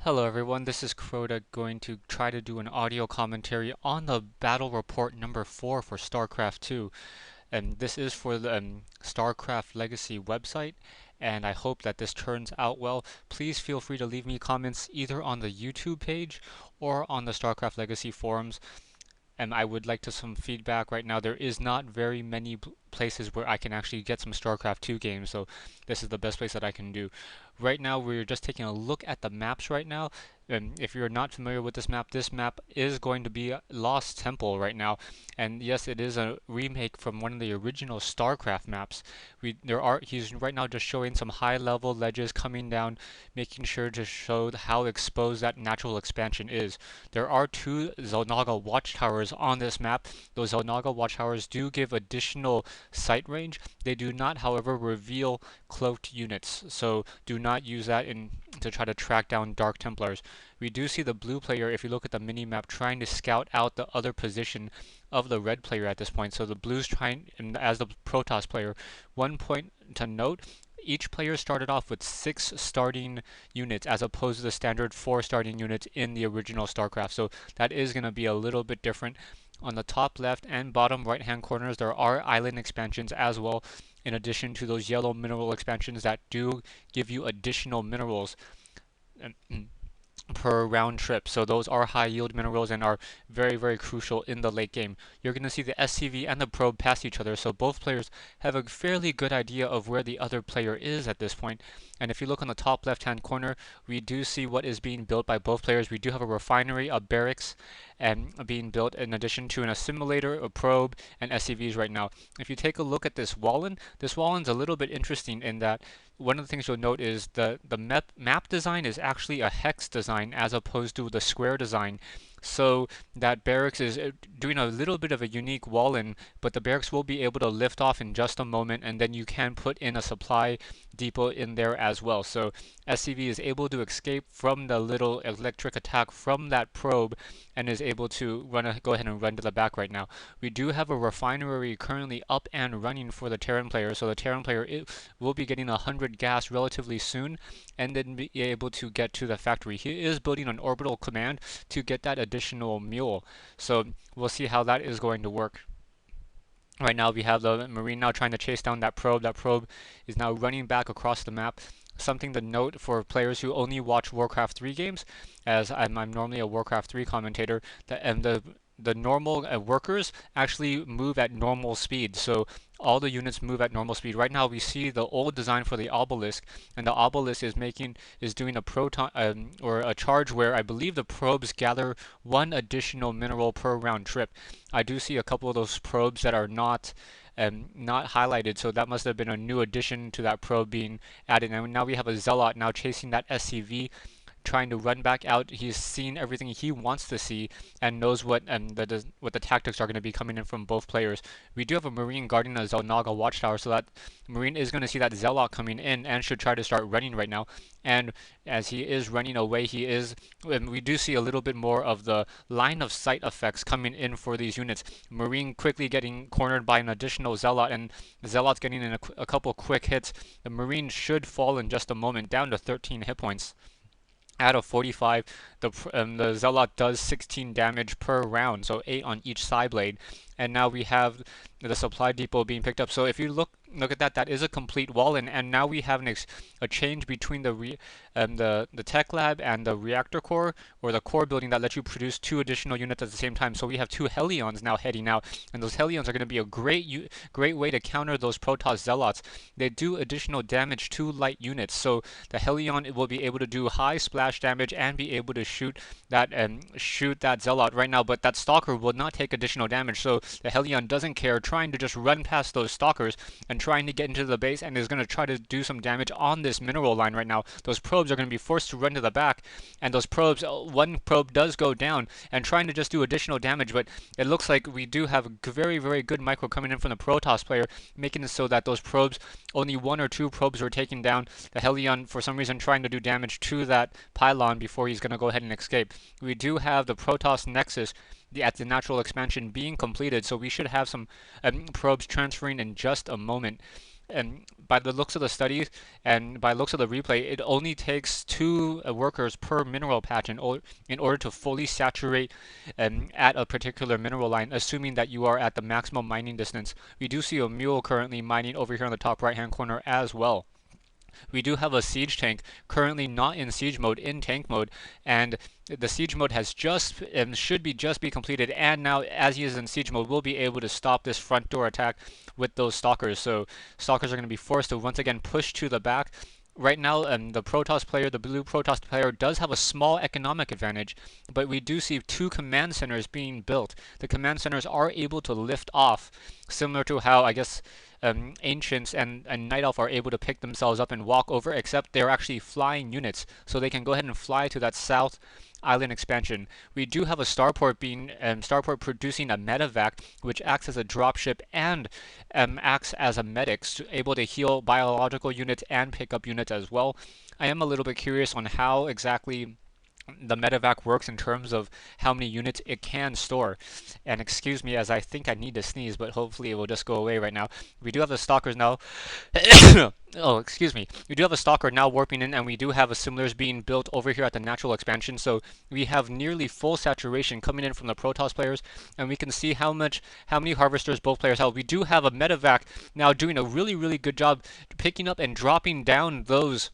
Hello everyone, this is Crota going to try to do an audio commentary on the battle report number 4 for StarCraft II. And this is for the StarCraft Legacy website, and I hope that this turns out well. Please feel free to leave me comments either on the YouTube page or on the StarCraft Legacy forums. And I would like some feedback right now. There is not very many places where I can actually get some StarCraft 2 games, so this is the best place that I can do. Right now, we're just taking a look at the maps right now. If you're not familiar with this map is going to be Lost Temple right now. And yes, it is a remake from one of the original StarCraft maps. He's right now just showing some high level ledges coming down, making sure to show how exposed that natural expansion is. There are two Zelnaga watchtowers on this map. Those Zelnaga watchtowers do give additional sight range. They do not, however, reveal cloaked units, so do not use that to try to track down Dark Templars. We do see the blue player, if you look at the mini-map, trying to scout out the other position of the red player at this point. So the blue's trying, and as the Protoss player, one point to note, each player started off with 6 starting units as opposed to the standard 4 starting units in the original StarCraft. So that is going to be a little bit different. On the top left and bottom right hand corners, there are island expansions as well, in addition to those yellow mineral expansions that do give you additional minerals per round trip. So those are high yield minerals and are very crucial in the late game. You're going to see the SCV and the probe pass each other, so both players have a fairly good idea of where the other player is at this point. And if you look on the top left hand corner, we do see what is being built by both players. We do have a refinery, a barracks, and being built in addition to an assimilator, a probe, and SCVs right now. If you take a look at this Wallen's a little bit interesting in that one of the things you'll note is the map design is actually a hex design as opposed to the square design. So that barracks is doing a little bit of a unique wall-in, but the barracks will be able to lift off in just a moment, and then you can put in a supply depot in there as well. So SCV is able to escape from the little electric attack from that probe and is able to go ahead and run to the back right now. We do have a refinery currently up and running for the Terran player, so the Terran player will be getting 100 gas relatively soon and then be able to get to the factory. He is building an orbital command to get that additional mule, so we'll see how that is going to work. Right now we have the Marine now trying to chase down that probe. That probe is now running back across the map. Something to note for players who only watch Warcraft 3 games, as I'm normally a Warcraft 3 commentator, the normal workers actually move at normal speed. So all the units move at normal speed. Right now we see the old design for the obelisk, and the obelisk is doing a proton or a charge where I believe the probes gather 1 additional mineral per round trip. I do see a couple of those probes that are not highlighted, so that must have been a new addition to that probe being added. And now we have a zealot now chasing that SCV, trying to run back out. He's seen everything he wants to see and knows what the tactics are going to be coming in from both players. We do have a Marine guarding a Zelnaga watchtower, so that Marine is going to see that Zealot coming in and should try to start running right now. And as he is running away, we do see a little bit more of the line of sight effects coming in for these units. Marine quickly getting cornered by an additional Zealot, and the Zealot's getting in a couple quick hits. The Marine should fall in just a moment, down to 13 hit points. Out of 45, the Zealot does 16 damage per round, so 8 on each side blade. And now we have the supply depot being picked up. So if you look at that, that is a complete wall, and now we have a change between the tech lab and the reactor core, or the core building, that lets you produce 2 additional units at the same time. So we have 2 Hellions now heading out, and those Hellions are going to be a great way to counter those Protoss Zealots. They do additional damage to light units, so the Hellion will be able to do high splash damage and be able to shoot that Zealot right now. But that Stalker will not take additional damage, so the Hellion doesn't care, trying to just run past those Stalkers and trying to get into the base, and is going to try to do some damage on this mineral line right now. Those probes are going to be forced to run to the back, and those probes, one probe does go down and trying to just do additional damage, but it looks like we do have very good micro coming in from the Protoss player, making it so that those probes, only 1 or 2 probes were taken down. The Hellion, for some reason, trying to do damage to that pylon before he's going to go ahead and escape. We do have the Protoss Nexus at the natural expansion being completed, so we should have some probes transferring in just a moment. And by the looks of the studies and by looks of the replay, it only takes 2 workers per mineral patch in order to fully saturate at a particular mineral line, assuming that you are at the maximum mining distance. We do see a mule currently mining over here in the top right hand corner as well. We do have a siege tank currently not in siege mode, in tank mode, and the siege mode has just just be completed, and now as he is in siege mode, we'll be able to stop this front door attack with those stalkers. So stalkers are going to be forced to once again push to the back. Right now, the Protoss player, the blue Protoss player, does have a small economic advantage, but we do see 2 command centers being built. The command centers are able to lift off, similar to how, I guess, Ancients and Night Elf are able to pick themselves up and walk over, except they're actually flying units, so they can go ahead and fly to that south island expansion. We do have a starport producing a medevac, which acts as a dropship and acts as a medic, able to heal biological units and pick up units as well. I am a little bit curious on how exactly the medevac works in terms of how many units it can store. And excuse me as I think I need to sneeze, but hopefully it will just go away right now. We do have the stalkers now. Oh, excuse me. We do have a stalker now warping in, and we do have a similars being built over here at the natural expansion. So we have nearly full saturation coming in from the Protoss players, and we can see how many harvesters both players have. We do have a medevac now doing a really good job picking up and dropping down those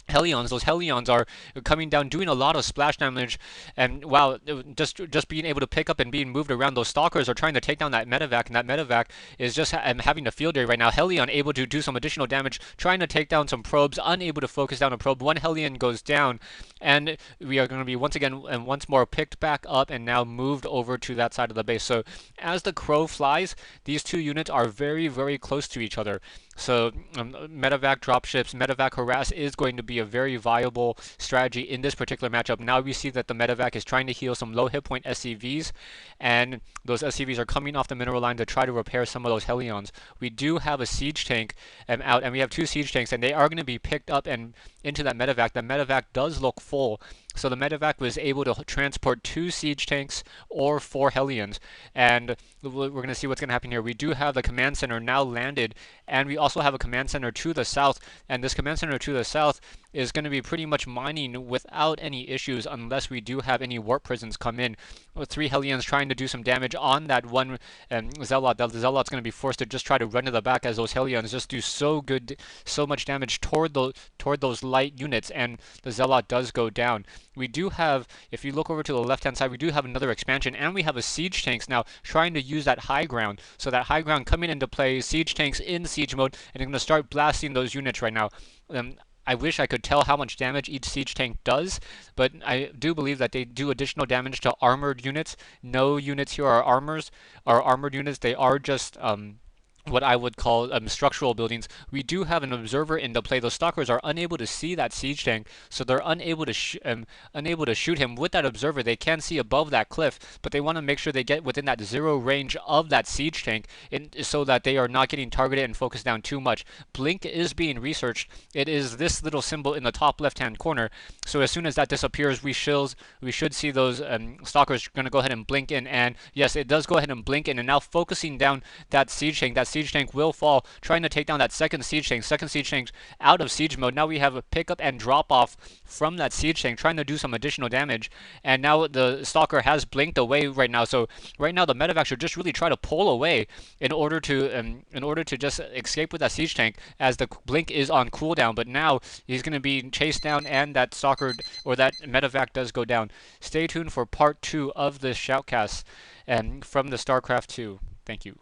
Hellions. Those Hellions are coming down, doing a lot of splash damage, and wow, just being able to pick up and being moved around. Those stalkers are trying to take down that medevac, and that medevac is just having a field day right now. Hellion able to do some additional damage, trying to take down some probes, unable to focus down a probe. One Hellion goes down, and we are going to be once again and once more picked back up and now moved over to that side of the base. So as the crow flies, these 2 units are very close to each other. So medevac dropships, medevac harass is going to be a very viable strategy in this particular matchup. Now we see that the medevac is trying to heal some low hit point SCVs, and those SCVs are coming off the mineral line to try to repair some of those Hellions. We do have a siege tank out, and we have 2 siege tanks, and they are going to be picked up and into that medevac. The medevac does look full, so the medevac was able to transport 2 siege tanks or 4 Hellions, and we're going to see what's going to happen here. We do have the command center now landed, and we also have a command center to the south, and this command center to the south is going to be pretty much mining without any issues unless we do have any warp prisons come in. With 3 Hellions trying to do some damage on that one Zealot. The Zealot's going to be forced to just try to run to the back as those Hellions just do so much damage toward those light units, and the Zealot does go down. We do have, if you look over to the left-hand side, we do have another expansion, and we have a siege tanks now trying to use that high ground. So that high ground coming into play, siege tanks in siege mode, and they're going to start blasting those units right now. I wish I could tell how much damage each siege tank does, but I do believe that they do additional damage to armored units. No units here are armored units. They are just what I would call structural buildings. We do have an observer into play. Those stalkers are unable to see that siege tank, so they're unable to shoot him with that observer. They can see above that cliff, but they want to make sure they get within that 0 range of that siege tank, so that they are not getting targeted and focused down too much. Blink is being researched. It is this little symbol in the top left-hand corner. So as soon as that disappears, we should see those stalkers going to go ahead and blink in. And yes, it does go ahead and blink in, and now focusing down that siege tank. That siege tank will fall, trying to take down that second siege tank. Second siege tank out of siege mode. Now we have a pickup and drop off from that siege tank, trying to do some additional damage. And now the stalker has blinked away right now. So right now the medevac should just really try to pull away in order to just escape with that siege tank, as the blink is on cooldown. But now he's going to be chased down, and that stalker or that medevac does go down. Stay tuned for part 2 of this shoutcast from the StarCraft II. Thank you.